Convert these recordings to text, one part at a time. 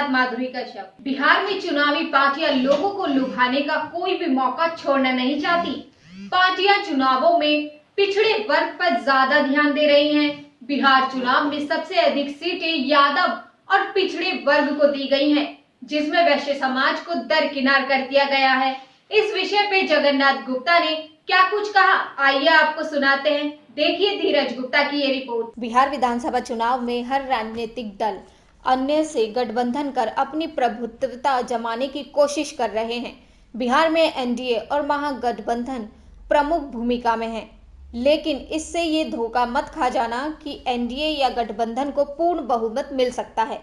साथ माधुरी कश्यप। बिहार में चुनावी पार्टियां लोगों को लुभाने का कोई भी मौका छोड़ना नहीं चाहती। पार्टियां चुनावों में पिछड़े वर्ग पर ज्यादा ध्यान दे रही हैं। बिहार चुनाव में सबसे अधिक सीटें यादव और पिछड़े वर्ग को दी गई हैं, जिसमें वैश्य समाज को दरकिनार कर दिया गया है। इस विषय पे जगन्नाथ गुप्ता ने क्या कुछ कहा, आइए आपको सुनाते हैं। देखिए धीरज गुप्ता की ये रिपोर्ट। बिहार विधानसभा चुनाव में हर राजनीतिक दल अन्य से गठबंधन कर अपनी प्रभुत्वता जमाने की कोशिश कर रहे हैं। बिहार में एनडीए और महागठबंधन प्रमुख भूमिका में है, लेकिन इससे ये धोखा मत खा जाना कि एनडीए या गठबंधन को पूर्ण बहुमत मिल सकता है।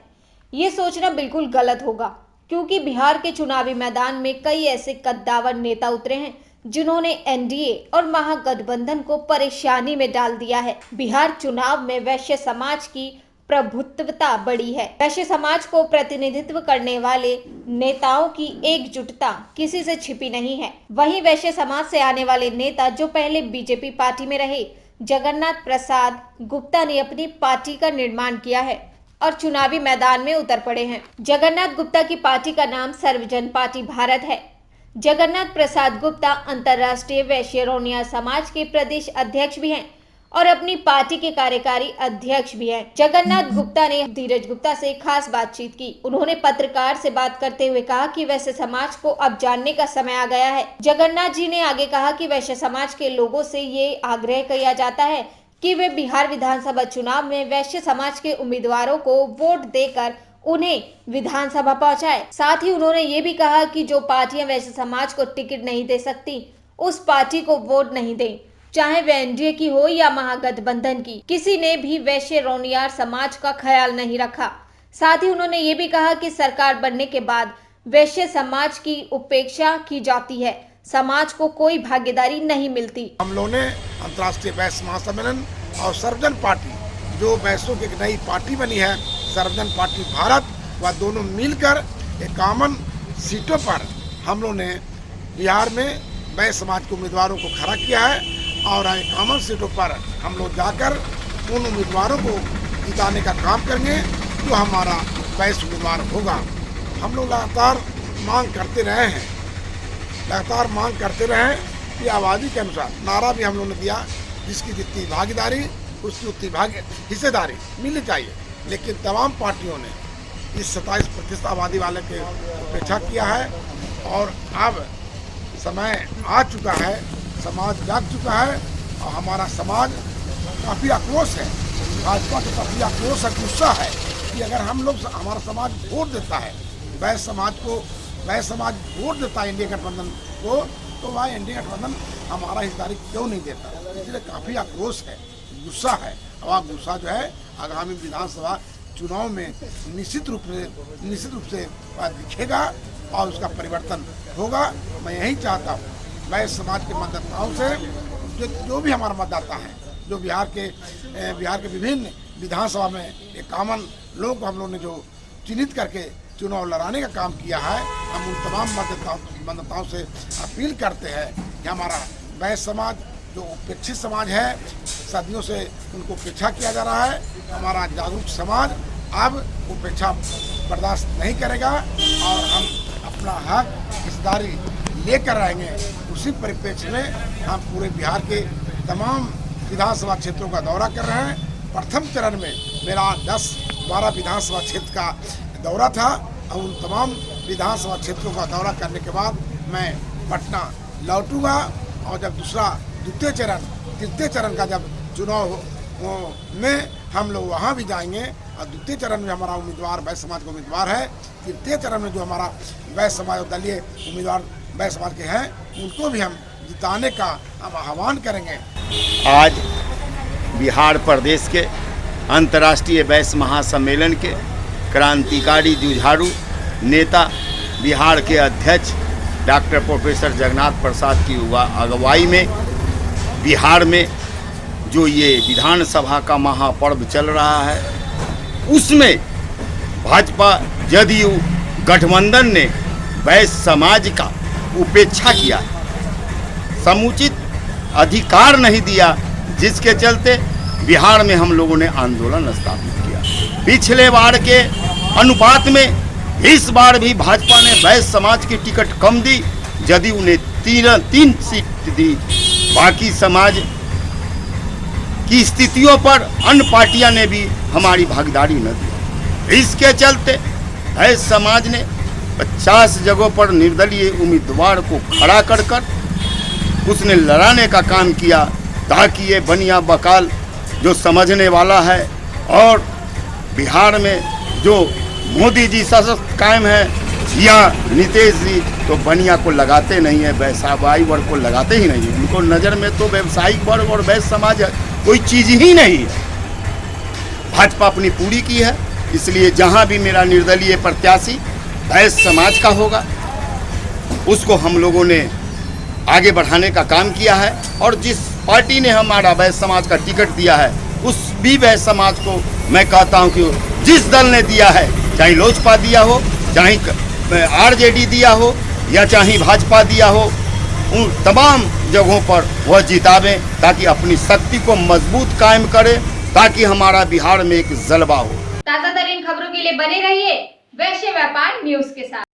ये सोचना बिल्कुल गलत होगा, क्योंकि बिहार के चुनावी मैदान में कई ऐसे कद्दावर नेता उतरे हैं जिन्होंने एनडीए और महागठबंधन को परेशानी में डाल दिया है। बिहार चुनाव में वैश्य समाज की प्रभुत्वता बढ़ी है। वैश्य समाज को प्रतिनिधित्व करने वाले नेताओं की एकजुटता किसी से छिपी नहीं है। वहीं वैश्य समाज से आने वाले नेता जो पहले बीजेपी पार्टी में रहे, जगन्नाथ प्रसाद गुप्ता ने अपनी पार्टी का निर्माण किया है और चुनावी मैदान में उतर पड़े हैं। जगन्नाथ गुप्ता की पार्टी का नाम सर्वजन पार्टी भारत है। जगन्नाथ प्रसाद गुप्ता अंतर्राष्ट्रीय वैश्य रोनिया समाज के प्रदेश अध्यक्ष भी हैं और अपनी पार्टी के कार्यकारी अध्यक्ष भी हैं। जगन्नाथ गुप्ता ने धीरज गुप्ता से खास बातचीत की। उन्होंने पत्रकार से बात करते हुए कहा कि वैश्य समाज को अब जानने का समय आ गया है। जगन्नाथ जी ने आगे कहा कि वैश्य समाज के लोगों से ये आग्रह किया जाता है कि वे बिहार विधानसभा चुनाव में वैश्य समाज के उम्मीदवारों को वोट देकर उन्हें विधानसभा पहुंचाए। साथ ही उन्होंने ये भी कहा कि जो पार्टियां वैश्य समाज को टिकट नहीं दे सकती, उस पार्टी को वोट नहीं दें, चाहे वह एनडीए की हो या महागठबंधन की। किसी ने भी वैश्य रोनियार समाज का ख्याल नहीं रखा। साथ ही उन्होंने ये भी कहा कि सरकार बनने के बाद वैश्य समाज की उपेक्षा की जाती है, समाज को कोई भागीदारी नहीं मिलती। हम लोगों ने अंतर्राष्ट्रीय वैश्य महासम्मेलन और सर्वजन पार्टी, जो वैश्यों की एक नई पार्टी बनी है, सर्वजन पार्टी भारत, वह दोनों मिलकर एक कॉमन सीटों पर हम लोगों ने बिहार में वैश्य समाज के उम्मीदवारों को खड़ा किया है और कॉमन सीटों पर हम लोग जाकर उन उम्मीदवारों को जिताने का काम करेंगे जो हमारा वैश्य उम्मीदवार होगा। हम लोग लगातार मांग करते रहे हैं, कि आबादी के अनुसार नारा भी हम लोगों ने दिया, जिसकी जितनी भागीदारी उसकी उतनी हिस्सेदारी मिलनी चाहिए। लेकिन तमाम पार्टियों ने इस 27% आबादी वाले के उपेक्षा किया है और अब समय आ चुका है, समाज जाग चुका है और हमारा समाज काफ़ी आक्रोश है। भाजपा को काफ़ी आक्रोश है, गुस्सा है कि अगर हम लोग, हमारा समाज वोट देता है, वैश्य समाज वोट देता है एनडीए गठबंधन को, तो वह एनडीए गठबंधन हमारा हिस्सेदारी क्यों नहीं देता। इसलिए काफ़ी आक्रोश है, गुस्सा है और गुस्सा जो है आगामी विधानसभा चुनाव में निश्चित रूप से दिखेगा और उसका परिवर्तन होगा। मैं यही चाहता हूँ वैश्य समाज के मतदाताओं से, जो भी हमारा मतदाता है, जो बिहार के विभिन्न विधानसभा में एक कॉमन लोगों को हम लोगों ने जो चिन्हित करके चुनाव लड़ाने का काम किया है, हम उन तमाम मतदाताओं से अपील करते हैं कि हमारा वैश्य समाज जो उपेक्षित समाज है, सदियों से उनको उपेक्षा किया जा रहा है, हमारा जागरूक समाज अब उपेक्षा बर्दाश्त नहीं करेगा और हम अपना हक हिस्सेदारी लेकर रहेंगे। उसी परिप्रेक्ष्य में हम पूरे बिहार के तमाम विधानसभा क्षेत्रों का दौरा कर रहे हैं। प्रथम चरण में मेरा 10-12 विधानसभा क्षेत्र का दौरा था और उन तमाम विधानसभा क्षेत्रों का दौरा करने के बाद मैं पटना लौटूंगा और जब द्वितीय चरण का जब चुनाव में हम लोग वहाँ भी जाएंगे और द्वितीय चरण में हमारा उम्मीदवार वैश्य समाज का उम्मीदवार है। तृतीय चरण में जो हमारा वैश्य समाज और दलीय उम्मीदवार वैश्य समाज के हैं, उनको भी हम जिताने का हम आह्वान करेंगे। आज बिहार प्रदेश के अंतर्राष्ट्रीय वैश्य महासम्मेलन के क्रांतिकारी जुझारू नेता, बिहार के अध्यक्ष डॉक्टर प्रोफेसर जगन्नाथ प्रसाद की अगुवाई में बिहार में जो ये विधानसभा का महापर्व चल रहा है, उसमें भाजपा जदयू गठबंधन ने वैश्य समाज का उपेक्षा किया, समुचित अधिकार नहीं दिया, जिसके चलते बिहार में हम लोगों ने आंदोलन स्थापित किया। पिछले बार के अनुपात में इस बार भी भाजपा ने वैश्य समाज की टिकट कम दी, जदयू ने तीन सीट दी। बाकी समाज की स्थितियों पर अन्य पार्टियां ने भी हमारी भागीदारी न दी। इसके चलते वैश्य समाज ने 50 जगहों पर निर्दलीय उम्मीदवार को खड़ा कर उसने लड़ाने का काम किया, ताकि ये बनिया बकाल जो समझने वाला है और बिहार में जो मोदी जी सशक्त कायम है या नीतीश जी तो बनिया को लगाते नहीं है, व्यवसायी वर्ग को लगाते ही नहीं है। उनको नज़र में तो व्यवसायिक वर्ग और वैश्य समाज कोई चीज़ ही नहीं है। भाजपा अपनी पूरी की है, इसलिए जहां भी मेरा निर्दलीय प्रत्याशी वैश्य समाज का होगा उसको हम लोगों ने आगे बढ़ाने का काम किया है। और जिस पार्टी ने हमारा वैश्य समाज का टिकट दिया है उस भी वैश्य समाज को मैं कहता हूं कि जिस दल ने दिया है, चाहे लोजपा दिया हो, चाहे आरजेडी दिया हो या चाहे भाजपा दिया हो, उन तमाम जगहों पर वह जितावें ताकि अपनी शक्ति को मजबूत कायम करे, ताकि हमारा बिहार में एक जलवा हो। ताजा तरीन खबरों के लिए बने रहिए वैश्य व्यापार न्यूज के साथ।